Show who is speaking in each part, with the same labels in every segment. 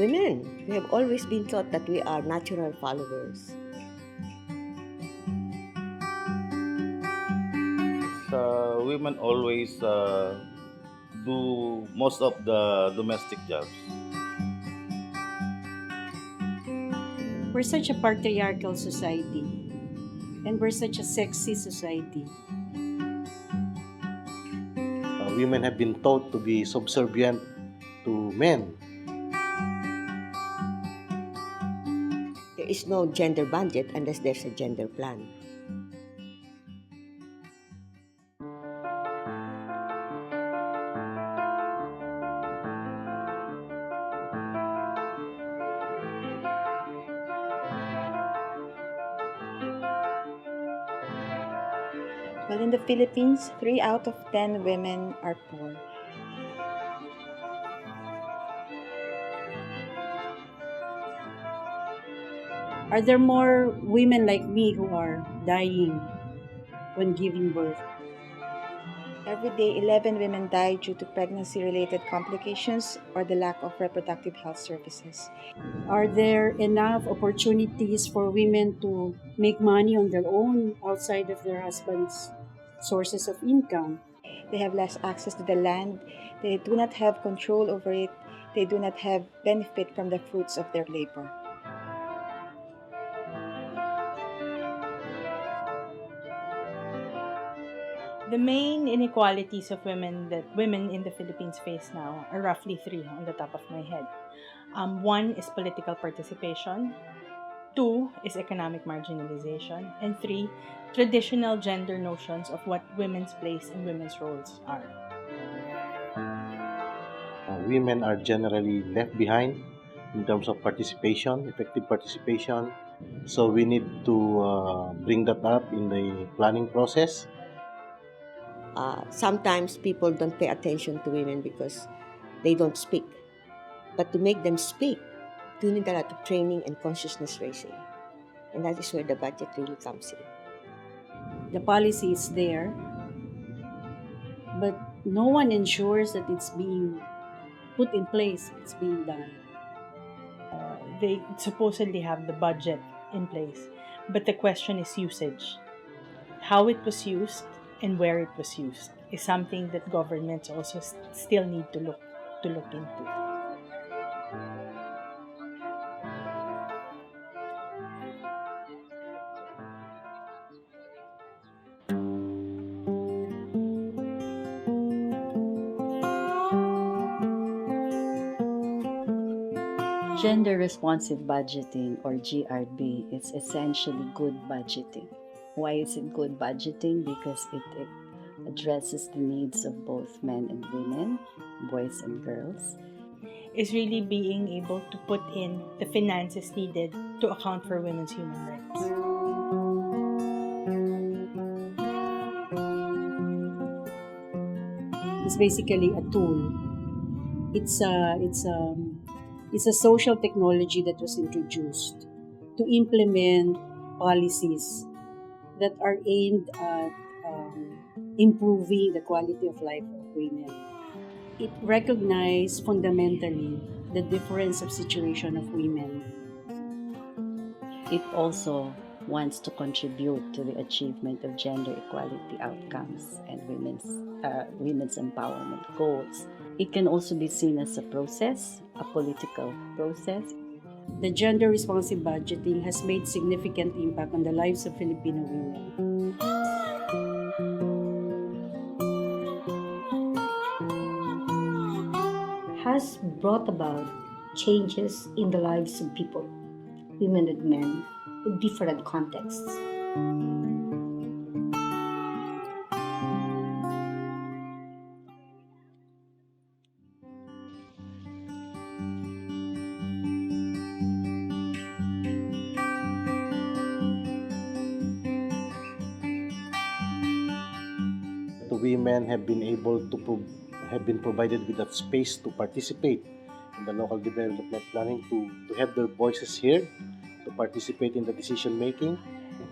Speaker 1: Women, we have always been taught that we are natural followers.
Speaker 2: Women always do most of the domestic jobs.
Speaker 3: We're such a patriarchal society, and we're such a sexy society.
Speaker 4: Women have been taught to be subservient to men.
Speaker 1: There is no gender budget unless there's a gender plan.
Speaker 5: Well, in the Philippines, 3 out of 10 women are poor.
Speaker 3: Are there more women like me who are dying when giving birth?
Speaker 5: Every day, 11 women die due to pregnancy-related complications or the lack of reproductive health services.
Speaker 3: Are there enough opportunities for women to make money on their own outside of their husband's sources of income?
Speaker 5: They have less access to the land. They do not have control over it. They do not have benefit from the fruits of their labor.
Speaker 6: The main inequalities of women that women in the Philippines face now are roughly 3 on the top of my head. 1 is political participation, 2 is economic marginalization, and 3, traditional gender notions of what women's place and women's roles are.
Speaker 4: Women are generally left behind in terms of participation, effective participation. So we need to bring that up in the planning process.
Speaker 1: Sometimes people don't pay attention to women because they don't speak. But to make them speak, you need a lot of training and consciousness raising. And that is where the budget really comes in.
Speaker 3: The policy is there, but no one ensures that it's being put in place, it's being done.
Speaker 6: They supposedly have the budget in place, but the question is usage. How it was used and where it was used is something that governments also still need to look into.
Speaker 7: Gender responsive budgeting, or GRB, is essentially good budgeting. Why is it good budgeting? Because it addresses the needs of both men and women, boys and girls.
Speaker 6: Is really being able to put in the finances needed to account for women's human rights.
Speaker 3: It's basically a tool. It's a social technology that was introduced to implement policies that are aimed at improving the quality of life of women. It recognizes fundamentally the difference of situation of women.
Speaker 7: It also wants to contribute to the achievement of gender equality outcomes and women's empowerment goals. It can also be seen as a process, a political process.
Speaker 3: The gender responsive budgeting has made significant impact on the lives of Filipino women.
Speaker 8: Has brought about changes in the lives of people, women and men, in different contexts.
Speaker 4: The women have been able to have been provided with that space to participate in the local development planning, to have their voices heard, to participate in the decision making.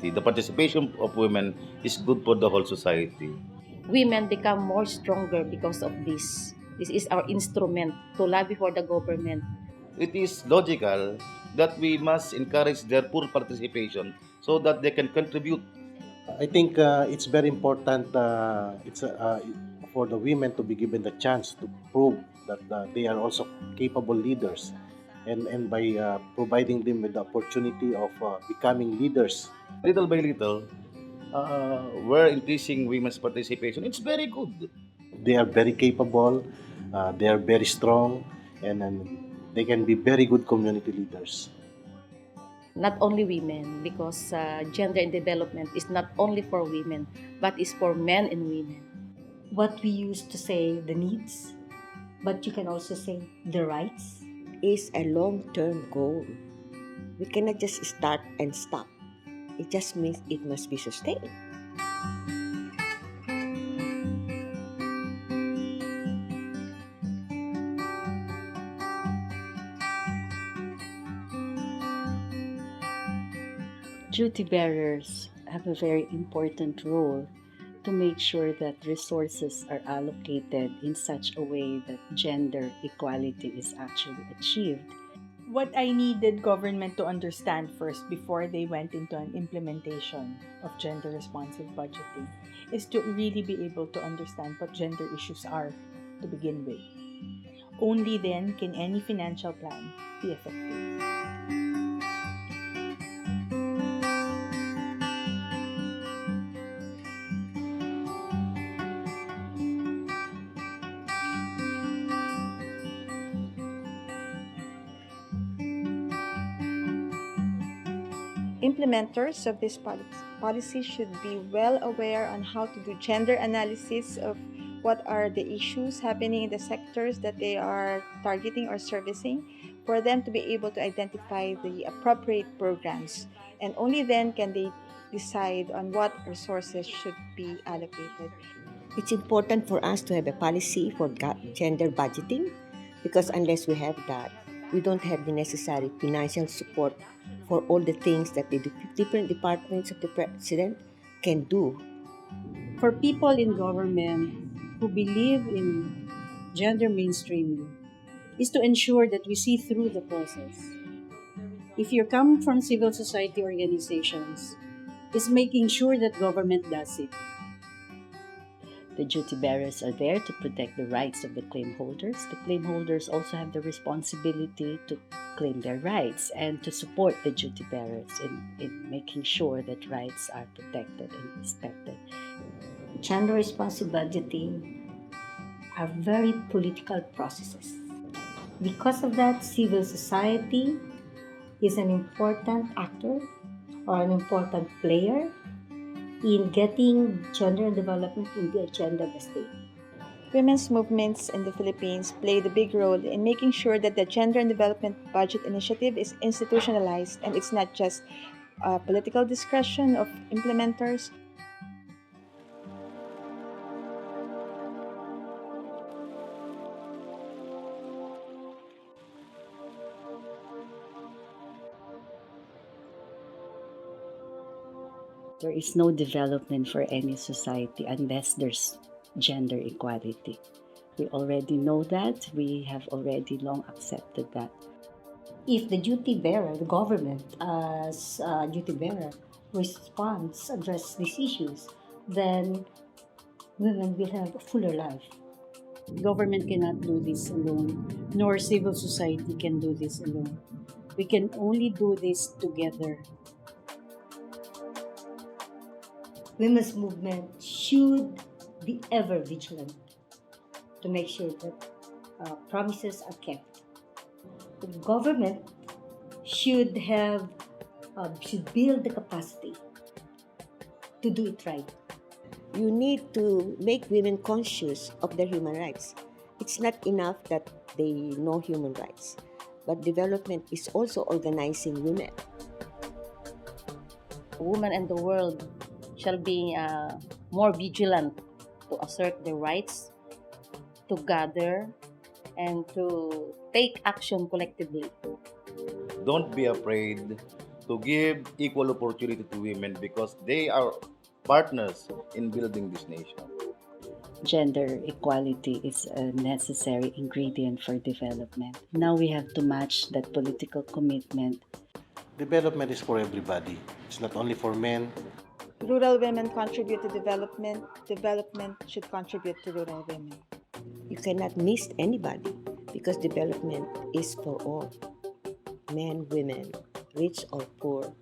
Speaker 2: The participation of women is good for the whole society.
Speaker 9: Women become more stronger because of this. This is our instrument to lobby for the government.
Speaker 2: it is logical that we must encourage their full participation so that they can contribute.
Speaker 4: I think it's very important. For the women to be given the chance to prove that they are also capable leaders, and by providing them with the opportunity of becoming leaders.
Speaker 2: Little by little, we're increasing women's participation. It's very good.
Speaker 4: They are very capable. They are very strong, and they can be very good community leaders.
Speaker 9: Not only women, because gender in development is not only for women, but is for men and women.
Speaker 8: What we used to say the needs, but you can also say the rights.
Speaker 1: Is a long-term goal. We cannot just start and stop. It just means it must be sustained.
Speaker 7: Duty bearers have a very important role to make sure that resources are allocated in such a way that gender equality is actually achieved.
Speaker 6: What I needed government to understand first before they went into an implementation of gender responsive budgeting is to really be able to understand what gender issues are to begin with. Only then can any financial plan be effective.
Speaker 5: Implementers of this policy should be well aware on how to do gender analysis of what are the issues happening in the sectors that they are targeting or servicing, for them to be able to identify the appropriate programs, and only then can they decide on what resources should be allocated.
Speaker 1: It's important for us to have a policy for gender budgeting because unless we have that, we don't have the necessary financial support for all the things that the different departments of the president can do.
Speaker 3: For people in government who believe in gender mainstreaming is to ensure that we see through the process. If you come from civil society organizations, is making sure that government does it.
Speaker 7: The duty bearers are there to protect the rights of the claim holders. The claim holders also have the responsibility to claim their rights and to support the duty bearers in making sure that rights are protected and respected.
Speaker 8: Gender responsive budgeting are very political processes. Because of that, civil society is an important actor or an important player in getting gender and development in the agenda of the state.
Speaker 5: Women's movements in the Philippines played a big role in making sure that the Gender and Development Budget Initiative is institutionalized and it's not just a political discretion of implementers.
Speaker 7: There is no development for any society unless there's gender equality. We already know that. We have already long accepted that.
Speaker 8: If the duty bearer, the government as a duty bearer, responds, address these issues, then women will have a fuller life.
Speaker 3: Government cannot do this alone, nor civil society can do this alone. We can only do this together.
Speaker 8: Women's movement should be ever vigilant to make sure that promises are kept. The government should build the capacity to do it right.
Speaker 1: You need to make women conscious of their human rights. It's not enough that they know human rights, but development is also organizing women.
Speaker 9: Women in the world shall be more vigilant to assert their rights, to gather, and to take action collectively.
Speaker 2: Don't be afraid to give equal opportunity to women because they are partners in building this nation.
Speaker 7: gender equality is a necessary ingredient for development. Now we have to match that political commitment.
Speaker 4: Development is for everybody. It's not only for men.
Speaker 5: Rural women contribute to development. Development should contribute to rural women.
Speaker 1: You cannot miss anybody because development is for all men, women, rich or poor,